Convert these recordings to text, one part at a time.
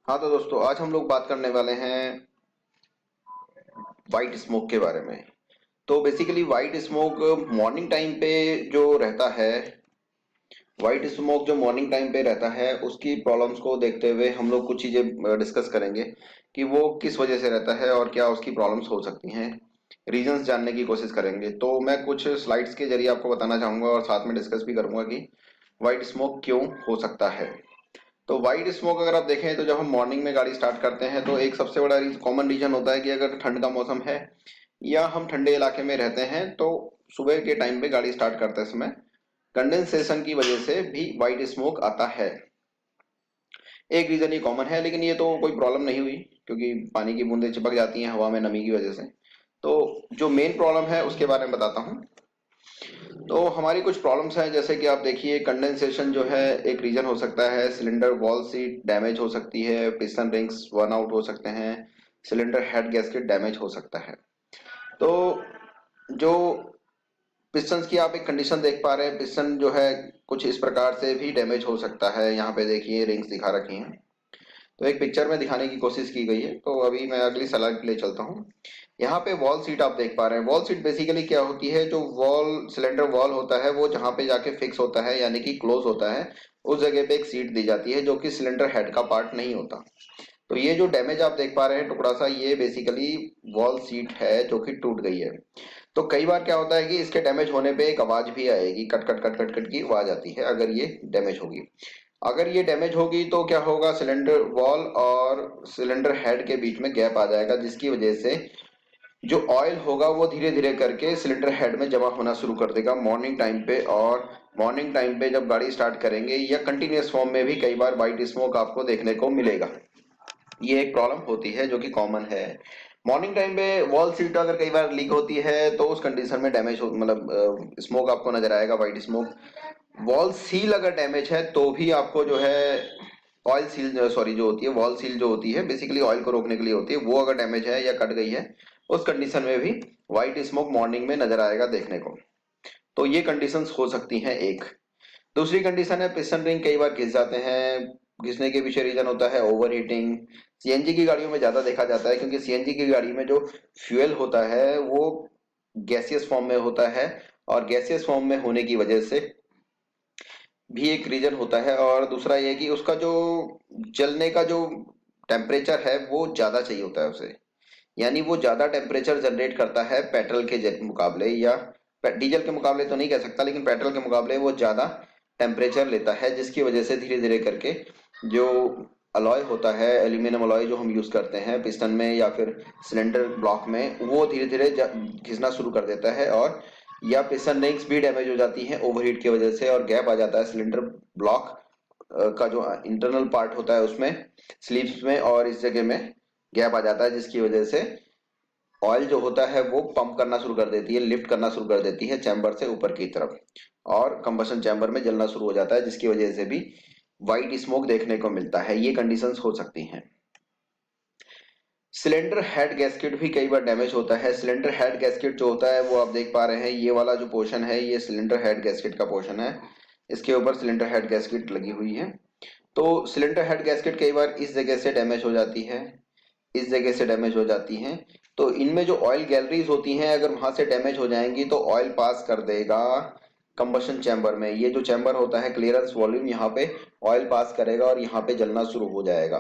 हाँ तो दोस्तों, आज हम लोग बात करने वाले हैं वाइट स्मोक के बारे में। तो basically white smoke morning time पे जो रहता है, वाइट स्मोक जो मॉर्निंग टाइम पे रहता है उसकी प्रॉब्लम्स को देखते हुए हम लोग कुछ चीजें डिस्कस करेंगे कि वो किस वजह से रहता है और क्या उसकी प्रॉब्लम्स हो सकती हैं। रीजंस जानने की कोशिश करेंगे। तो मैं कुछ स्लाइड्स के जरिए आपको बताना चाहूंगा और साथ में डिस्कस भी करूंगा कि वाइट स्मोक क्यों हो सकता है। तो वाइट स्मोक अगर आप देखें तो जब हम मॉर्निंग में गाड़ी स्टार्ट करते हैं तो एक सबसे बड़ा कॉमन रीजन होता है कि अगर ठंड का मौसम है या हम ठंडे इलाके में रहते हैं तो सुबह के टाइम पे गाड़ी स्टार्ट करते समय कंडेंसेशन की वजह से भी वाइट स्मोक आता है। एक रीजन ये कॉमन है, लेकिन ये तो कोई प्रॉब्लम नहीं हुई क्योंकि पानी की बूंदें चिपक जाती हैं हवा में नमी की वजह से। तो जो मेन प्रॉब्लम है उसके बारे में बताता हूँ। तो हमारी कुछ प्रॉब्लम्स हैं, जैसे कि आप देखिए कंडेंसेशन जो है एक रीजन हो सकता है, सिलेंडर वॉल सीट डैमेज हो सकती है, पिस्टन रिंग्स बर्न आउट हो सकते हैं, सिलेंडर हेड गैस्केट डैमेज हो सकता है। तो जो पिस्टन्स की आप एक कंडीशन देख पा रहे हैं, पिस्टन जो है कुछ इस प्रकार से भी डैमेज हो सकता है। यहाँ पे देखिए रिंग्स दिखा रखी हैं। तो एक पिक्चर में दिखाने की कोशिश की गई है। तो अभी मैं अगली स्लाइड पे ले चलता हूँ। यहाँ पे वॉल सीट आप देख पा रहे हैं। वॉल सीट बेसिकली क्या होती है, जो वॉल सिलेंडर वॉल होता है वो जहाँ पे जाके फिक्स होता है यानी कि क्लोज होता है, उस जगह पे एक सीट दी जाती है जो कि सिलेंडर हेड का पार्ट नहीं होता। तो ये जो डैमेज आप देख पा रहे हैं टुकड़ा सा, ये बेसिकली वॉल सीट है जो कि टूट गई है। तो कई बार क्या होता है कि इसके डैमेज होने पे एक आवाज भी आएगी, cut cut cut cut cut की आवाज आती है अगर ये डैमेज होगी। अगर ये डैमेज होगी तो क्या होगा, सिलेंडर वॉल और सिलेंडर हेड के बीच में गैप आ जाएगा, जिसकी वजह से जो ऑयल होगा वो धीरे धीरे करके सिलेंडर हेड में जमा होना शुरू कर देगा मॉर्निंग टाइम पे। और मॉर्निंग टाइम पे जब गाड़ी स्टार्ट करेंगे या कंटिन्यूअस फॉर्म में भी कई बार वाइट स्मोक आपको देखने को मिलेगा। ये एक प्रॉब्लम होती है जो कि कॉमन है। मॉर्निंग टाइम पे वॉल सीट अगर कई बार लीक होती है तो उस कंडीशन में डैमेज हो, मतलब स्मोक आपको नजर आएगा, वाइट स्मोक। वॉल सील अगर डैमेज है तो भी आपको जो है ऑयल सील, सॉरी, जो होती है वॉल सील जो होती है बेसिकली ऑयल को रोकने के लिए होती है, वो अगर डैमेज है या कट गई है, उस कंडीशन में भी व्हाइट स्मोक मॉर्निंग में नजर आएगा देखने को। तो ये कंडीशंस हो सकती हैं एक। दूसरी कंडीशन है पिस्टन रिंग कई बार घिस जाते हैं। घिसने के पीछे रीजन होता है ओवर हीटिंग। सीएनजी की गाड़ियों में ज्यादा देखा जाता है क्योंकि सीएनजी की गाड़ी में जो फ्यूल होता है वो गैसियस फॉर्म में होता है, और गैसियस फॉर्म में होने की वजह से भी एक रीजन होता है। और दूसरा ये कि उसका जो जलने का जो टेम्परेचर है वो ज्यादा चाहिए होता है उसे, यानी वो ज्यादा टेम्परेचर जनरेट करता है पेट्रोल के मुकाबले, या डीजल के मुकाबले तो नहीं कह सकता लेकिन पेट्रोल के मुकाबले वो ज्यादा टेम्परेचर लेता है, जिसकी वजह से धीरे धीरे करके जो अलॉय होता है, एल्यूमिनियम अलॉय जो हम यूज करते हैं पिस्टन में या फिर सिलेंडर ब्लॉक में, वो धीरे धीरे घिसना शुरू कर देता है। और या पिस्टन रिंग्स भी डैमेज हो जाती हैं ओवरहीट की वजह से, और गैप आ जाता है सिलेंडर ब्लॉक का जो इंटरनल पार्ट होता है उसमें, स्लीव्स में, और इस जगह में गैप आ जाता है, जिसकी वजह से ऑयल जो होता है वो पंप करना शुरू कर देती है, लिफ्ट करना शुरू कर देती है चैम्बर से ऊपर की तरफ, और कंबशन चैम्बर में जलना शुरू हो जाता है, जिसकी वजह से भी वाइट स्मोक देखने को मिलता है। ये कंडीशंस हो सकती हैं। सिलेंडर हेड गैस्केट भी कई बार डैमेज होता है। सिलेंडर हेड गैस्केट जो होता है वो आप देख पा रहे हैं, ये वाला जो पोर्शन है ये सिलेंडर हेड गैस्केट का पोर्शन है। इसके ऊपर सिलेंडर हेड गैस्केट लगी हुई है। तो सिलेंडर हेड गैस्केट कई बार इस जगह से डैमेज हो जाती है, इस जगह से डैमेज हो जाती हैं। तो इनमें जो ऑयल गैलरीज होती हैं अगर वहां से डैमेज हो जाएंगी तो ऑयल पास कर देगा कंबशन चैम्बर में। ये जो चैम्बर होता है क्लियरेंस वॉल्यूम, यहाँ पे ऑयल पास करेगा और यहाँ पे जलना शुरू हो जाएगा।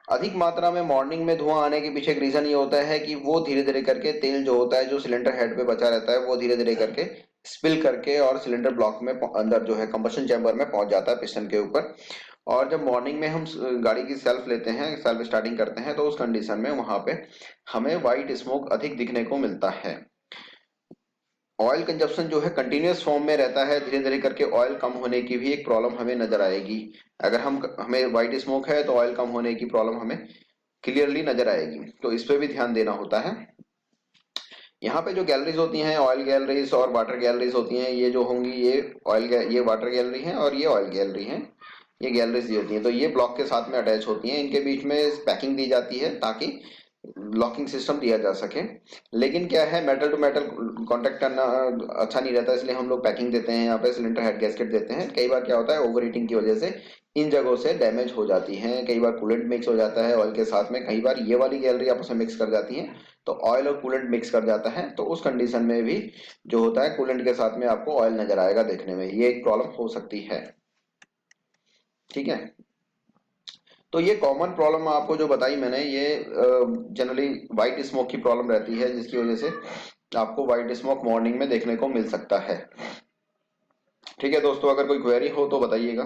अधिक मात्रा में मॉर्निंग में धुआं आने के पीछे एक रीजन ये होता है कि वो धीरे धीरे करके तेल जो होता है जो सिलेंडर हेड पे बचा रहता है वो धीरे धीरे करके स्पिल करके और सिलेंडर ब्लॉक में अंदर जो है कंबशन चैम्बर में पहुंच जाता है पिस्टन के ऊपर। और जब मॉर्निंग में हम गाड़ी की सेल्फ लेते हैं, सेल्फ स्टार्टिंग करते हैं, तो उस कंडीशन में वहां पे हमें व्हाइट स्मोक अधिक दिखने को मिलता है। ऑयल कंजप्शन जो है कंटिन्यूअस फॉर्म में रहता है, धीरे धीरे करके ऑयल कम होने की भी एक प्रॉब्लम हमें नजर आएगी। अगर हमें व्हाइट स्मोक है तो ऑयल कम होने की प्रॉब्लम हमें क्लियरली नजर आएगी, तो इस पे भी ध्यान देना होता है। यहाँ पे जो गैलरीज होती हैं, ऑयल गैलरीज और वाटर गैलरीज होती हैं, ये जो होंगी ये ये वाटर गैलरी है और ये ऑयल गैलरी है। ये गैलरीज दी होती हैं तो ये ब्लॉक के साथ में अटैच होती हैं, इनके बीच में पैकिंग दी जाती है ताकि लॉकिंग सिस्टम दिया जा सके। लेकिन क्या है, मेटल टू मेटल कांटेक्ट करना अच्छा नहीं रहता, इसलिए हम लोग पैकिंग देते हैं, यहाँ पे सिलेंडर हेड गैस्केट देते हैं। कई बार क्या होता है ओवर हीटिंग की वजह से इन जगहों से डैमेज हो जाती हैं। कई बार कूलेंट मिक्स हो जाता है ऑयल के साथ में, कई बार ये वाली गैलरी आपस में मिक्स कर जाती है, तो ऑयल और कूलेंट मिक्स कर जाता है, तो उस कंडीशन में भी जो होता है कूलेंट के साथ में आपको ऑयल नजर आएगा देखने में, ये एक प्रॉब्लम हो सकती है। ठीक है, तो ये कॉमन प्रॉब्लम आपको जो बताई मैंने, ये जनरली वाइट स्मोक की प्रॉब्लम रहती है, जिसकी वजह से आपको वाइट स्मोक मॉर्निंग में देखने को मिल सकता है। ठीक है दोस्तों, अगर कोई क्वेरी हो तो बताइएगा।